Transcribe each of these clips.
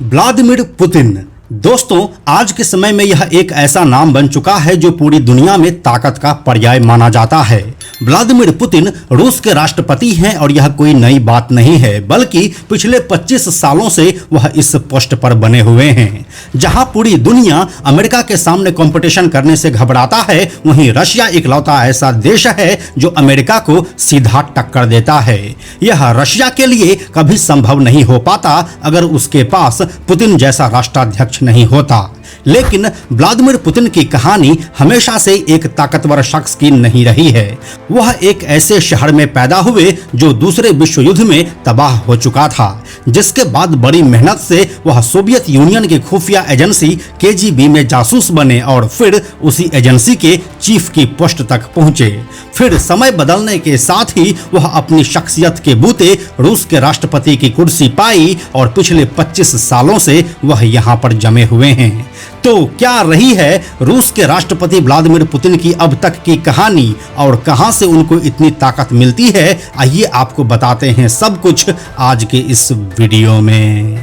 Vladimir Putin. दोस्तों, आज के समय में यह एक ऐसा नाम बन चुका है जो पूरी दुनिया में ताकत का पर्याय माना जाता है। व्लादिमीर पुतिन रूस के राष्ट्रपति हैं और यह कोई नई बात नहीं है, बल्कि पिछले 25 सालों से वह इस पोस्ट पर बने हुए हैं। जहां पूरी दुनिया अमेरिका के सामने कंपटीशन करने से घबराता है, वहीं रशिया इकलौता ऐसा देश है जो अमेरिका को सीधा टक्कर देता है। यह रशिया के लिए कभी संभव नहीं हो पाता अगर उसके पास पुतिन जैसा राष्ट्राध्यक्ष नहीं होता। लेकिन व्लादिमीर पुतिन की कहानी हमेशा से एक ताकतवर शख्स की नहीं रही है। वह एक ऐसे शहर में पैदा हुए जो दूसरे विश्व युद्ध में तबाह हो चुका था, जिसके बाद बड़ी मेहनत से वह सोवियत यूनियन की खुफिया एजेंसी केजीबी में जासूस बने और फिर उसी एजेंसी के चीफ की पोस्ट तक पहुंचे। फिर समय बदलने के साथ ही वह अपनी शख्सियत के बूते रूस के राष्ट्रपति की कुर्सी पाई और पिछले 25 सालों से वह यहाँ पर जमे हुए हैं। तो क्या रही है रूस के राष्ट्रपति व्लादिमीर पुतिन की अब तक की कहानी और कहां से उनको इतनी ताकत मिलती है? आइए आपको बताते हैं सब कुछ आज के इस वीडियो में।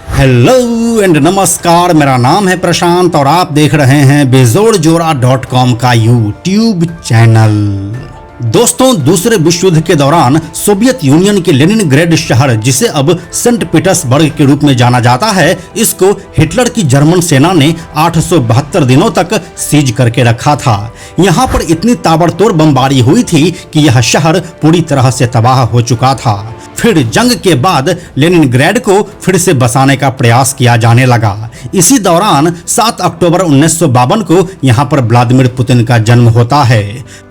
हेलो एंड नमस्कार, मेरा नाम है प्रशांत और आप देख रहे हैं बेजोड़जोड़ा.com का यूट्यूब चैनल। दोस्तों, दूसरे विश्व युद्ध के दौरान सोवियत यूनियन के लेनिनग्रेड शहर, जिसे अब सेंट पीटर्सबर्ग के रूप में जाना जाता है, इसको हिटलर की जर्मन सेना ने 872 दिनों तक सीज करके रखा था। यहाँ पर इतनी ताबड़तोड़ बमबारी हुई थी कि यह शहर पूरी तरह से तबाह हो चुका था। फिर जंग के बाद लेनिनग्रेड को फिर से बसाने का प्रयास किया जाने लगा। इसी दौरान 7 अक्टूबर 1952 को यहाँ पर व्लादिमीर पुतिन का जन्म होता है।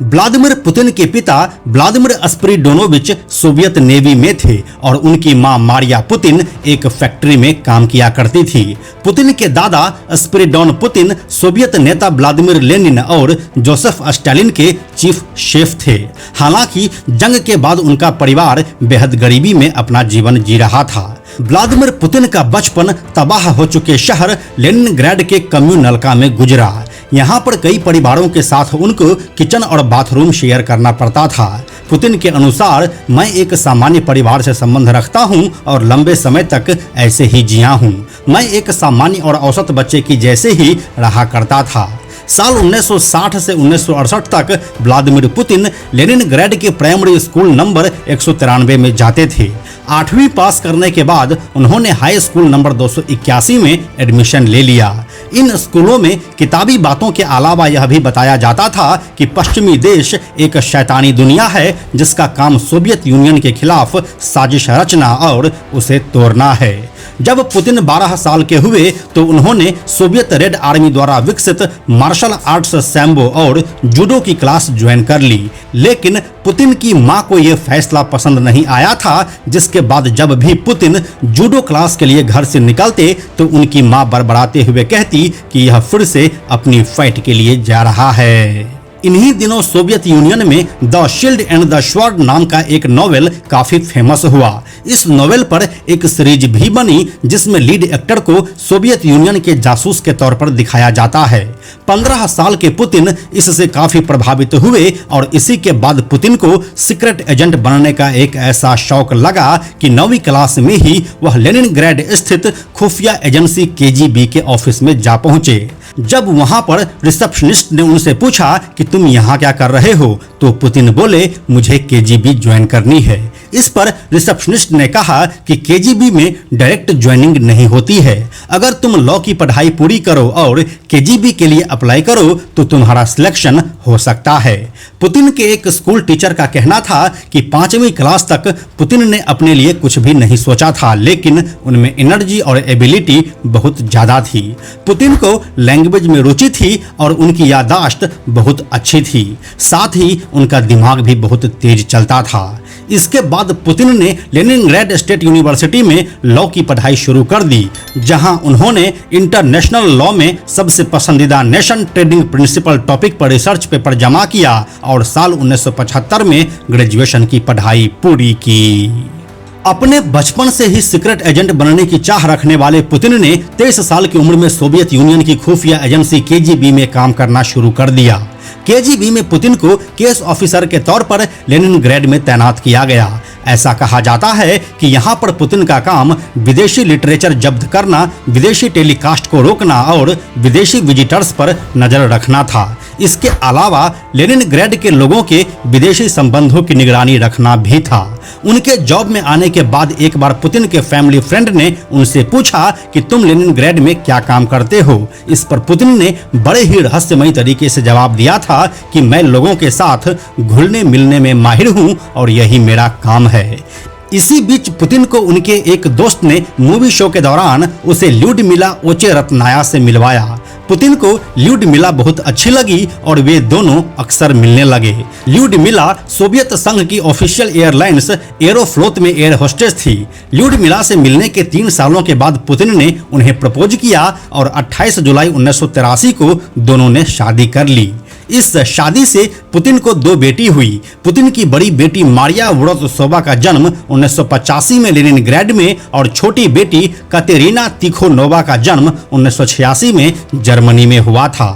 व्लादिमीर पुतिन के पिता व्लादिमीर स्पिरिडोनोविच सोवियत नेवी में थे और उनकी मां मारिया पुतिन एक फैक्ट्री में काम किया करती थी। पुतिन के दादा स्पिरिडोन पुतिन सोवियत नेता व्लादिमीर लेनिन और जोसेफ स्टालिन के चीफ शेफ थे। हालांकि जंग के बाद उनका परिवार बेहद गरीबी में अपना जीवन जी रहा था। व्लादिमीर पुतिन का बचपन तबाह हो चुके शहर लेनिनग्रेड के कम्युनल्का में गुजरा। यहाँ पर कई परिवारों के साथ उनको किचन और बाथरूम शेयर करना पड़ता था। पुतिन के अनुसार, मैं एक सामान्य परिवार से संबंध रखता हूँ और लंबे समय तक ऐसे ही जिया हूँ। मैं एक सामान्य और औसत बच्चे की जैसे ही रहा करता था। साल 1960 से 1968 तक व्लादिमीर पुतिन लेनिनग्रेड के प्राइमरी स्कूल नंबर 193 में जाते थे। 8वीं पास करने के बाद उन्होंने हाई स्कूल नंबर 281 में एडमिशन ले लिया। इन स्कूलों में किताबी बातों के अलावा यह भी बताया जाता था कि पश्चिमी देश एक शैतानी दुनिया है जिसका काम सोवियत यूनियन के खिलाफ साजिश रचना और उसे तोड़ना है। जब पुतिन 12 साल के हुए तो उन्होंने सोवियत रेड आर्मी द्वारा विकसित मार्शल आर्ट्स सैम्बो और जूडो की क्लास ज्वाइन कर ली। लेकिन पुतिन की मां को यह फैसला पसंद नहीं आया था, जिसके बाद जब भी पुतिन जूडो क्लास के लिए घर से निकलते तो उनकी मां बड़बड़ाते हुए कहती कि यह फिर से अपनी फाइट के लिए जा रहा है। इन्हीं दिनों सोवियत यूनियन में the shield and the sword नाम का एक नॉवेल काफी फेमस हुआ। इस नॉवेल पर एक सीरीज भी बनी जिसमें लीड एक्टर को सोवियत यूनियन के जासूस के तौर पर दिखाया जाता है। 15 साल के पुतिन इससे काफी प्रभावित हुए और इसी के बाद पुतिन को सीक्रेट एजेंट बनने का एक ऐसा शौक लगा कि 9वीं क्लास में ही वह लेनिनग्रेड स्थित खुफिया एजेंसी केजीबी के ऑफिस में जा पहुंचे। जब वहां पर रिसेप्शनिस्ट ने उनसे पूछा कि तुम यहाँ क्या कर रहे हो, तो पुतिन बोले, मुझे केजीबी ज्वाइन करनी है। इस पर रिसेप्शनिस्ट ने कहा कि केजीबी में डायरेक्ट ज्वाइनिंग नहीं होती है। अगर तुम लॉ की पढ़ाई पूरी करो और केजीबी के लिए अप्लाई करो तो तुम्हारा सिलेक्शन हो सकता है। पुतिन के एक स्कूल टीचर का कहना था कि 5वीं क्लास तक पुतिन ने अपने लिए कुछ भी नहीं सोचा था, लेकिन उनमें एनर्जी और एबिलिटी बहुत ज्यादा थी। पुतिन को लैंग्वेज में रुचि थी और उनकी याददाश्त बहुत अच्छी थी। साथ ही उनका दिमाग भी बहुत तेज चलता था। इसके बाद पुतिन ने लेनिनग्रेड स्टेट यूनिवर्सिटी में लॉ की पढ़ाई शुरू कर दी, जहां उन्होंने इंटरनेशनल लॉ में सबसे पसंदीदा नेशन ट्रेडिंग प्रिंसिपल टॉपिक पर रिसर्च पेपर जमा किया और साल 1975 में ग्रेजुएशन की पढ़ाई पूरी की। अपने बचपन से ही सीक्रेट एजेंट बनने की चाह रखने वाले पुतिन ने 23 साल की उम्र में सोवियत यूनियन की खुफिया एजेंसी केजीबी में काम करना शुरू कर दिया। केजीबी में पुतिन को केस ऑफिसर के तौर पर लेनिनग्रेड में तैनात किया गया। ऐसा कहा जाता है कि यहाँ पर पुतिन का काम विदेशी लिटरेचर जब्त करना, विदेशी टेलीकास्ट को रोकना और विदेशी विजिटर्स पर नजर रखना था। इसके अलावा लेनिनग्रेड के लोगों के विदेशी संबंधों की निगरानी रखना भी था। उनके जॉब में आने के बाद एक बार पुतिन के फैमिली फ्रेंड ने उनसे पूछा कि तुम लेनिनग्रेड में क्या काम करते हो। इस पर पुतिन ने बड़े ही रहस्यमयी तरीके से जवाब दिया था कि मैं लोगों के साथ घुलने मिलने में माहिर हूं और यही मेरा काम है। इसी बीच पुतिन को उनके एक दोस्त ने मूवी शो के दौरान उसे ल्यूडमिला ओचेरत्नाया से मिलवाया। पुतिन को ल्यूडमिला बहुत अच्छी लगी और वे दोनों अक्सर मिलने लगे। ल्यूडमिला सोवियत संघ की ऑफिशियल एयरलाइंस एरोफ्लोत में एयर होस्टेस थी। ल्यूडमिला से मिलने के 3 सालों के बाद पुतिन ने उन्हें प्रपोज किया और 28 जुलाई 1983 को दोनों ने शादी कर ली। इस शादी से पुतिन को 2 बेटी हुई। पुतिन की बड़ी बेटी मारिया वोरोत्सोवा का जन्म 1985 में लेनिनग्रेड में और छोटी बेटी कातेरिना तिखोनोवा का जन्म 1986 में जर्मनी में हुआ था।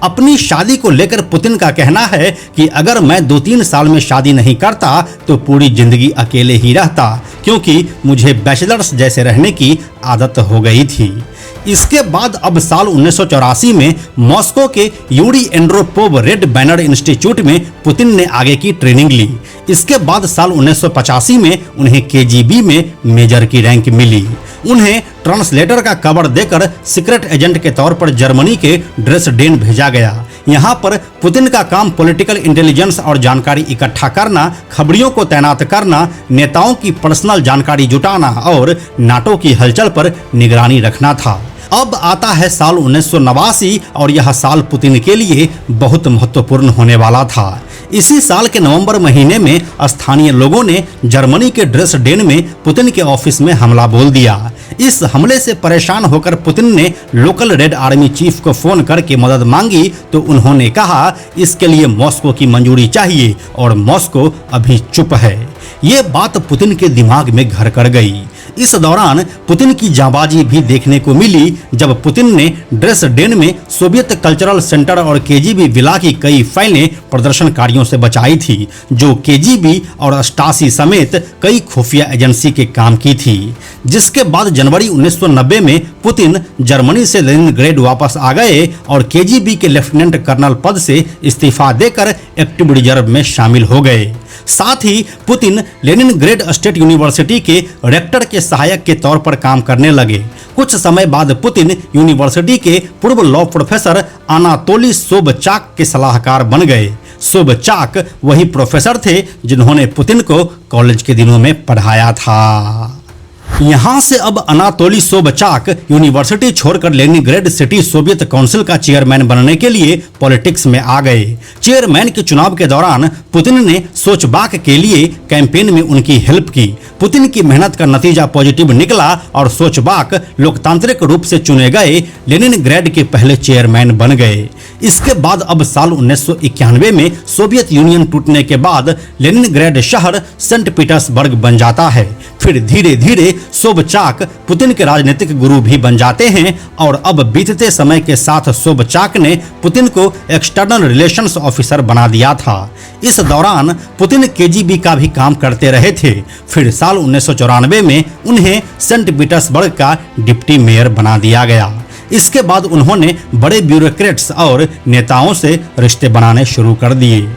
अपनी शादी को लेकर पुतिन का कहना है कि अगर मैं 2-3 साल में शादी नहीं करता तो पूरी जिंदगी अकेले ही रहता, क्योंकि मुझे बैचलर्स जैसे रहने की आदत हो गई थी। इसके बाद अब साल 1984 में मॉस्को के यूरी एंड्रोपोव रेड बैनर इंस्टीट्यूट में पुतिन ने आगे की ट्रेनिंग ली। इसके बाद साल 1985 में उन्हें केजीबी में मेजर की रैंक मिली। उन्हें ट्रांसलेटर का कवर देकर सीक्रेट एजेंट के तौर पर जर्मनी के ड्रेसडेन भेजा गया। यहाँ पर पुतिन का काम पॉलिटिकल इंटेलिजेंस और जानकारी इकट्ठा करना, खबरियों को तैनात करना, नेताओं की पर्सनल जानकारी जुटाना और नाटो की हलचल पर निगरानी रखना था। अब आता है साल 1989 और यह साल पुतिन के लिए बहुत महत्वपूर्ण होने वाला था। इसी साल के नवंबर महीने में स्थानीय लोगों ने जर्मनी के ड्रेसडेन में पुतिन के ऑफिस में हमला बोल दिया। इस हमले से परेशान होकर पुतिन ने लोकल रेड आर्मी चीफ को फोन करके मदद मांगी तो उन्होंने कहा इसके लिए मॉस्को की मंजूरी चाहिए और मॉस्को अभी चुप है। ये बात पुतिन के दिमाग में घर कर गई। इस दौरान पुतिन की जाबाजी भी देखने को मिली जब पुतिन ने ड्रेसडेन में सोवियत कल्चरल सेंटर और केजीबी विला की कई फाइलें प्रदर्शनकारियों से बचाई थी, जो केजीबी और स्टासी समेत कई खुफिया एजेंसी के काम की थी। जिसके बाद जनवरी 1990 में पुतिन जर्मनी से लेनिनग्रेड वापस आ गए और केजीबी के लेफ्टिनेंट कर्नल पद से इस्तीफा देकर एक्टिव रिजर्व में शामिल हो गए। साथ ही पुतिन लेनिनग्रेड स्टेट यूनिवर्सिटी के रेक्टर के सहायक के तौर पर काम करने लगे। कुछ समय बाद पुतिन यूनिवर्सिटी के पूर्व लॉ प्रोफेसर अनातोली सोबचाक के सलाहकार बन गए। सोबचाक वही प्रोफेसर थे जिन्होंने पुतिन को कॉलेज के दिनों में पढ़ाया था। यहाँ से अब अनातोली सोबचाक यूनिवर्सिटी छोड़कर लेनिनग्रेड सिटी सोवियत काउंसिल का चेयरमैन बनने के लिए पॉलिटिक्स में आ गए। चेयरमैन के चुनाव के दौरान पुतिन ने सोचबाक के लिए कैंपेन में उनकी हेल्प की। पुतिन की मेहनत का नतीजा पॉजिटिव निकला और सोचबाक लोकतांत्रिक रूप से चुने गए लेनिनग्रेड के पहले चेयरमैन बन गए। इसके बाद अब साल 1991 में सोवियत यूनियन टूटने के बाद लेनिनग्रेड शहर सेंट पीटर्सबर्ग बन जाता है। फिर धीरे धीरे सोबचाक पुतिन के राजनीतिक गुरु भी बन जाते हैं और अब बीतते समय के साथ सोबचाक ने पुतिन को एक्सटर्नल रिलेशंस ऑफिसर बना दिया था। इस दौरान पुतिन केजीबी का भी काम करते रहे थे। फिर साल 1994 में उन्हें सेंट पीटर्सबर्ग का डिप्टी मेयर बना दिया गया। इसके बाद उन्होंने बड़े ब्यूरोक्रेट्स और नेताओं से रिश्ते बनाने शुरू कर दिए।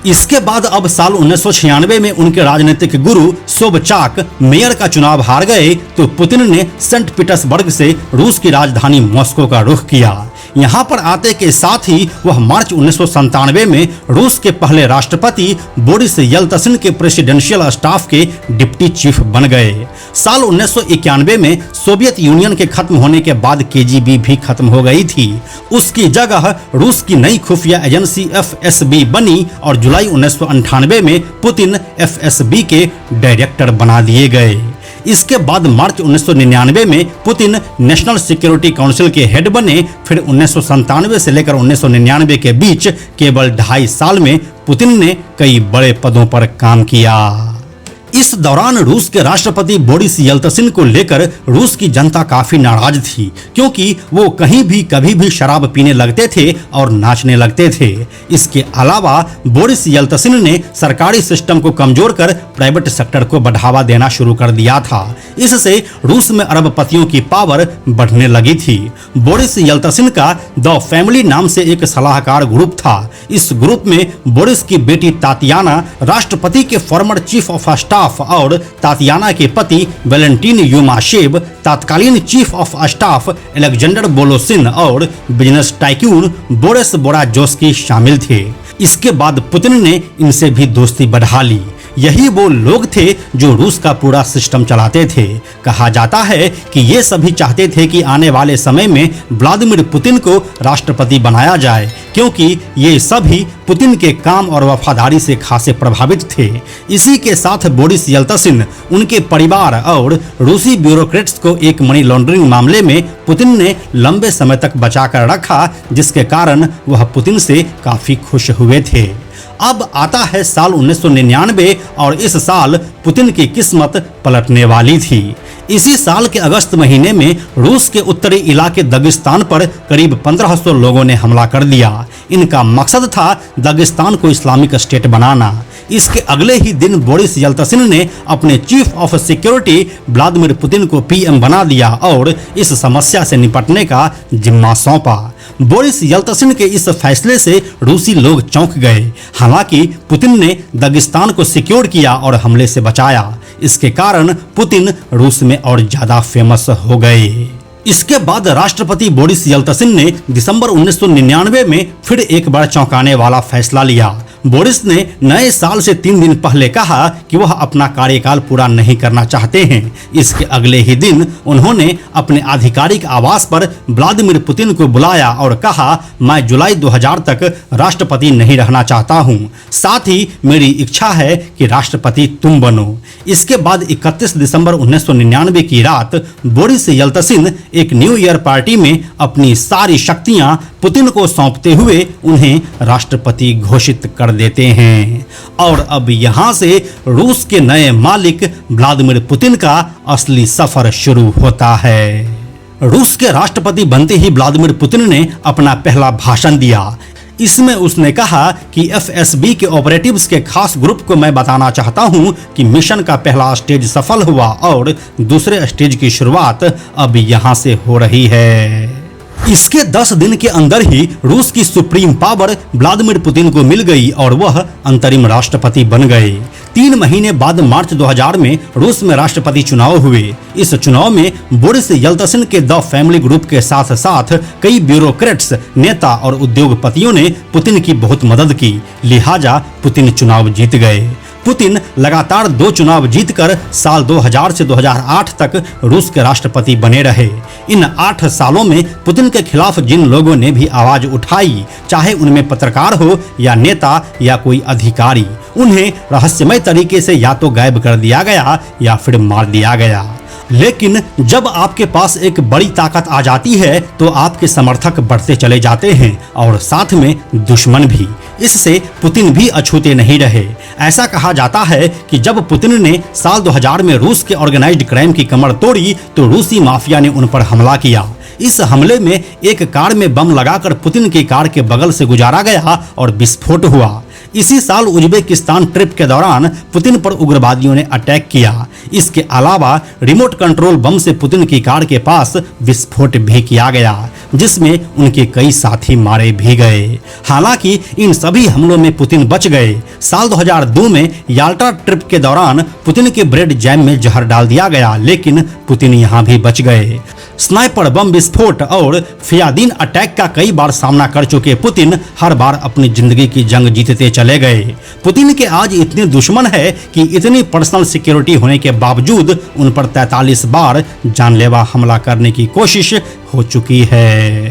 इसके बाद अब साल 1996 में उनके राजनीतिक गुरु सोबचाक मेयर का चुनाव हार गए तो पुतिन ने सेंट पीटर्सबर्ग से रूस की राजधानी मॉस्को का रुख किया। यहाँ पर आते के साथ ही वह मार्च 1997 में रूस के पहले राष्ट्रपति बोरिस येल्त्सिन के प्रेसिडेंशियल स्टाफ के डिप्टी चीफ बन गए। साल 1991 में सोवियत यूनियन के खत्म होने के बाद केजीबी भी खत्म हो गई थी। उसकी जगह रूस की नई खुफिया एजेंसी एफएसबी बनी और जुलाई 1998 में पुतिन एफएसबी के डायरेक्टर बना दिए गए। इसके बाद मार्च 1999 में पुतिन नेशनल सिक्योरिटी काउंसिल के हेड बने। फिर 1997 से लेकर 1999 के बीच केवल 2.5 साल में पुतिन ने कई बड़े पदों पर काम किया। इस दौरान रूस के राष्ट्रपति बोरिस येल्तसिन को लेकर रूस की जनता काफी नाराज थी, क्योंकि वो कहीं भी कभी भी शराब पीने लगते थे और नाचने लगते थे। इसके अलावा बोरिस येल्तसिन ने सरकारी सिस्टम को कमजोर कर प्राइवेट सेक्टर को बढ़ावा देना शुरू कर दिया था। इससे रूस में अरबपतियों की पावर बढ़ने लगी थी। बोरिस येल्तसिन का द फैमिली नाम से एक सलाहकार ग्रुप था। इस ग्रुप में बोरिस की बेटी तातियाना, राष्ट्रपति के फॉर्मर चीफ ऑफ स्टाफ और तातियाना के पति वैलेंटिन युमाशेव, तत्कालीन चीफ ऑफ स्टाफ अलेक्जेंडर बोलोसिन और बिजनेस टाइकून बोरिस बोराजोस्की शामिल थे। इसके बाद पुतिन ने इनसे भी दोस्ती बढ़ा ली। यही वो लोग थे जो रूस का पूरा सिस्टम चलाते थे। कहा जाता है कि ये सभी चाहते थे कि आने वाले समय में व्लादिमीर पुतिन को राष्ट्रपति बनाया जाए, क्योंकि ये सभी पुतिन के काम और वफादारी से खासे प्रभावित थे। इसी के साथ बोरिस येल्तसिन, उनके परिवार और रूसी ब्यूरोक्रेट्स को एक मनी लॉन्ड्रिंग मामले में पुतिन ने लंबे समय तक बचा कर रखा, जिसके कारण वह पुतिन से काफी खुश हुए थे। अब आता है साल 1999 और इस साल पुतिन की किस्मत पलटने वाली थी। इसी साल के अगस्त महीने में रूस के उत्तरी इलाके दगिस्तान पर करीब 1500 लोगों ने हमला कर दिया। इनका मकसद था दगिस्तान को इस्लामिक स्टेट बनाना। इसके अगले ही दिन बोरिस येल्तसिन ने अपने chief of security Vladimir Putin को पीएम बना दिया और इस समस्या से निपटने का जिम्मा सौंपा। बोरिस येल्तसिन के इस फैसले से रूसी लोग चौंक गए। हालांकि पुतिन ने दगिस्तान को सिक्योर किया और हमले से बचाया। इसके कारण पुतिन रूस में और ज्यादा फेमस हो गए। इसके बाद राष्ट्रपति बोरिस येल्तसिन ने दिसंबर 1999 में फिर एक बार चौंकाने वाला फैसला लिया। बोरिस ने नए साल से 3 दिन पहले कहा कि वह अपना कार्यकाल पूरा नहीं करना चाहते हैं। इसके अगले ही दिन उन्होंने अपने आधिकारिक आवास पर व्लादिमीर पुतिन को बुलाया और कहा, मैं जुलाई 2000 तक राष्ट्रपति नहीं रहना चाहता हूं। साथ ही मेरी इच्छा है कि राष्ट्रपति तुम बनो। इसके बाद 31 दिसंबर 1999 की रात बोरिस येल्तसिन एक न्यू ईयर पार्टी में अपनी सारी शक्तियां पुतिन को सौंपते हुए उन्हें राष्ट्रपति घोषित कर देते हैं। और अब यहां से रूस के नए मालिक व्लादिमीर पुतिन का असली सफर शुरू होता है। रूस के राष्ट्रपति बनते ही व्लादिमीर पुतिन ने अपना पहला भाषण दिया। इसमें उसने कहा कि एफएसबी के ऑपरेटिव्स के खास ग्रुप को मैं बताना चाहता हूं कि मिशन का पहला स्टेज सफल हुआ और दूसरे स्टेज की शुरुआत अब यहां से हो रही है। इसके 10 दिन के अंदर ही रूस की सुप्रीम पावर व्लादिमीर पुतिन को मिल गई और वह अंतरिम राष्ट्रपति बन गए। 3 महीने बाद मार्च 2000 में रूस में राष्ट्रपति चुनाव हुए। इस चुनाव में बोरिस येल्तसिन के द फैमिली ग्रुप के साथ साथ कई ब्यूरोक्रेट्स, नेता और उद्योगपतियों ने पुतिन की बहुत मदद की, लिहाजा पुतिन चुनाव जीत गए। पुतिन लगातार 2 चुनाव जीतकर साल 2000 से 2008 तक रूस के राष्ट्रपति बने रहे। इन 8 सालों में पुतिन के खिलाफ जिन लोगों ने भी आवाज उठाई, चाहे उनमें पत्रकार हो या नेता या कोई अधिकारी, उन्हें रहस्यमय तरीके से या तो गायब कर दिया गया या फिर मार दिया गया। लेकिन जब आपके पास एक बड़ी ताकत आ जाती है तो आपके समर्थक बढ़ते चले जाते हैं और साथ में दुश्मन भी। इससे पुतिन भी अछूते नहीं रहे। ऐसा कहा जाता है कि जब पुतिन ने साल 2000 में रूस के ऑर्गेनाइज्ड क्राइम की कमर तोड़ी तो रूसी माफिया ने उन पर हमला किया। इस हमले में एक कार में बम लगाकर पुतिन की कार के बगल से गुजारा गया और विस्फोट हुआ। इसी साल उज्बेकिस्तान ट्रिप के दौरान पुतिन पर उग्रवादियों ने अटैक किया। इसके अलावा रिमोट कंट्रोल बम से पुतिन की कार के पास विस्फोट भी किया गया, जिसमें उनके कई साथी मारे भी गए। हालांकि इन सभी हमलों में पुतिन बच गए। साल 2002 में याल्टा ट्रिप के दौरान पुतिन के ब्रेड जैम में जहर डाल दिया गया, लेकिन पुतिन यहां भी बच गए। स्नाइपर बम विस्फोट और फियादीन अटैक का कई बार सामना कर चुके पुतिन हर बार अपनी जिंदगी की जंग जीतते चले गए। पुतिन के आज इतने दुश्मन है कि इतनी पर्सनल सिक्योरिटी होने के बावजूद उन पर 43 बार जानलेवा हमला करने की कोशिश हो चुकी है।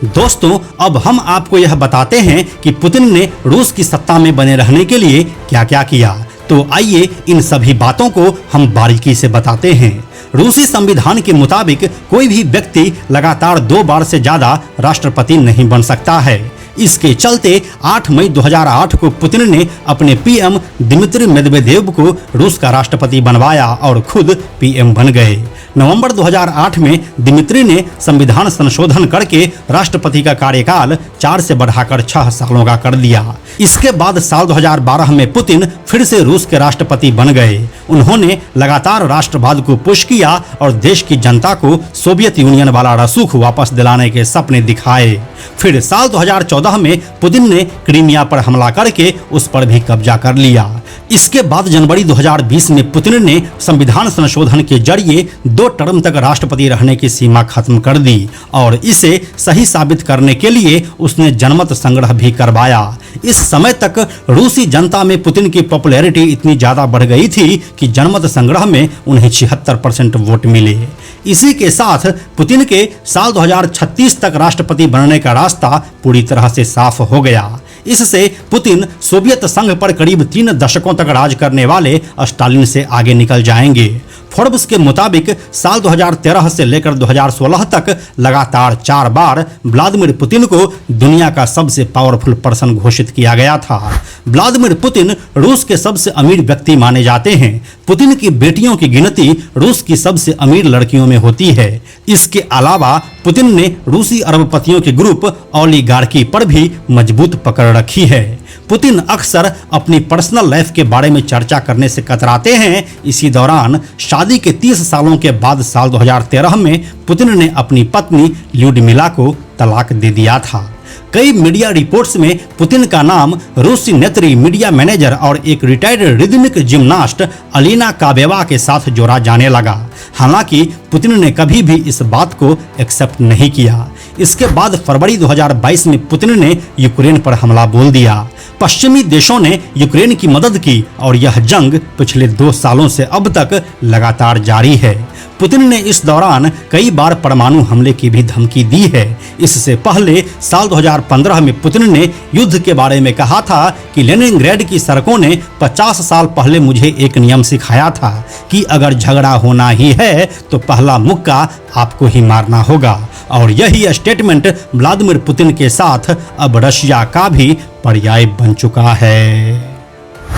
दोस्तों, अब हम आपको यह बताते हैं कि पुतिन ने रूस की सत्ता में बने रहने के लिए क्या क्या किया। तो आइए इन सभी बातों को हम बारीकी से बताते हैं। रूसी संविधान के मुताबिक कोई भी व्यक्ति लगातार 2 बार से ज्यादा राष्ट्रपति नहीं बन सकता है। इसके चलते 8 मई 2008 को पुतिन ने अपने पीएम दिमित्री मेदवेदेव को रूस का राष्ट्रपति बनवाया और खुद पीएम बन गए। नवंबर 2008 में दिमित्री ने संविधान संशोधन करके राष्ट्रपति का कार्यकाल 4 से बढ़ाकर 6 सालों का कर दिया। इसके बाद साल 2012 में पुतिन फिर से रूस के राष्ट्रपति बन गए। उन्होंने लगातार राष्ट्रवाद को पुश किया और देश की जनता को सोवियत यूनियन वाला रसूख वापस दिलाने के सपने दिखाए। फिर साल 2014 में पुतिन ने क्रीमिया पर हमला करके उस पर भी कब्जा कर लिया। इसके बाद जनवरी 2020 में पुतिन ने संविधान संशोधन के जरिए 2 टर्म तक राष्ट्रपति रहने की सीमा खत्म कर दी और इसे सही साबित करने के लिए उसने जनमत संग्रह भी करवाया। इस समय तक रूसी जनता में पुतिन की पॉपुलैरिटी इतनी ज्यादा बढ़ गई थी कि जनमत संग्रह में उन्हें 76% वोट मिले। इसी के साथ पुतिन के साल 2036 तक राष्ट्रपति बनने का रास्ता पूरी तरह से साफ हो गया। इससे पुतिन सोवियत संघ पर करीब 3 दशकों तक राज करने वाले स्टालिन से आगे निकल जाएंगे। फोर्ब्स के मुताबिक साल 2013 से लेकर 2016 तक लगातार 4 बार व्लादिमीर पुतिन को दुनिया का सबसे पावरफुल पर्सन घोषित किया गया था। व्लादिमीर पुतिन रूस के सबसे अमीर व्यक्ति माने जाते हैं। पुतिन की बेटियों की गिनती रूस की सबसे अमीर लड़कियों में होती है। इसके अलावा पुतिन ने रूसी अरबपतियों के ग्रुप ओलिगार्की पर भी मजबूत पकड़ रखी है। पुतिन अक्सर अपनी पर्सनल लाइफ के बारे में चर्चा करने से कतराते हैं। इसी दौरान शादी के 30 सालों के बाद साल 2013 में पुतिन ने अपनी पत्नी ल्यूडमिला को तलाक दे दिया था। कई मीडिया रिपोर्ट्स में पुतिन का नाम रूसी नेत्री, मीडिया मैनेजर और एक रिटायर्ड रिदमिक जिम्नास्ट अलीना काबेवा के साथ जोड़ा जाने लगा। हालांकि पुतिन ने कभी भी इस बात को एक्सेप्ट नहीं किया। इसके बाद फरवरी 2022 में पुतिन ने यूक्रेन पर हमला बोल दिया। पश्चिमी देशों ने यूक्रेन की मदद की और यह जंग पिछले 2 सालों से अब तक लगातार जारी है। पुतिन ने इस दौरान कई बार परमाणु हमले की भी धमकी दी है। इससे पहले साल 2015 में पुतिन ने युद्ध के बारे में कहा था कि लेनिनग्रेड की सड़कों ने 50 साल पहले मुझे एक नियम सिखाया था कि अगर झगड़ा होना ही है तो पहला मुक्का आपको ही मारना होगा। और यही स्टेटमेंट व्लादिमीर पुतिन के साथ अब रशिया का भी पर्याय बन चुका है।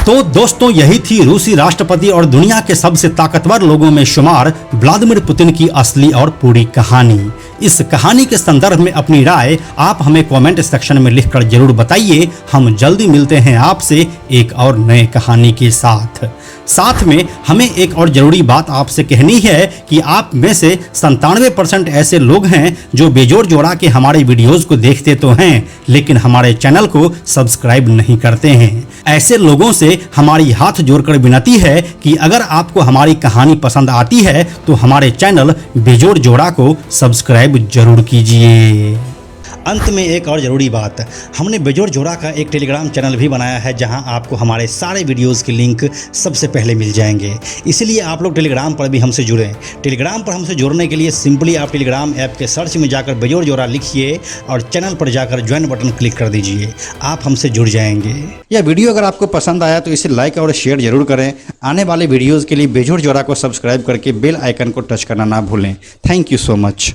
तो दोस्तों, यही थी रूसी राष्ट्रपति और दुनिया के सबसे ताकतवर लोगों में शुमार व्लादिमीर पुतिन की असली और पूरी कहानी। इस कहानी के संदर्भ में अपनी राय आप हमें कमेंट सेक्शन में लिखकर जरूर बताइए। हम जल्दी मिलते हैं आपसे एक और नए कहानी के साथ में हमें एक और जरूरी बात आपसे कहनी है कि आप में से 97% ऐसे लोग हैं जो बेजोड़ जोड़ा के हमारे वीडियोस को देखते तो हैं लेकिन हमारे चैनल को सब्सक्राइब नहीं करते हैं। ऐसे लोगों से हमारी हाथ जोड़कर विनती है कि अगर आपको हमारी कहानी पसंद आती है तो हमारे चैनल बेजोड़ जोड़ा को सब्सक्राइब जरूर कीजिए। अंत में एक और ज़रूरी बात, हमने बेजोड़ जोड़ा का एक टेलीग्राम चैनल भी बनाया है जहां आपको हमारे सारे वीडियोस के लिंक सबसे पहले मिल जाएंगे। इसलिए आप लोग टेलीग्राम पर भी हमसे जुड़ें। टेलीग्राम पर हमसे जुड़ने के लिए सिंपली आप टेलीग्राम ऐप के सर्च में जाकर बेजोड़ जोड़ा लिखिए और चैनल पर जाकर ज्वाइन बटन क्लिक कर दीजिए। आप हमसे जुड़ जाएंगे। यह वीडियो अगर आपको पसंद आया तो इसे लाइक और शेयर जरूर करें। आने वाले वीडियोज़ के लिए बेजोड़ जोड़ा को सब्सक्राइब करके बेल आइकन को टच करना ना भूलें। Thank you so much.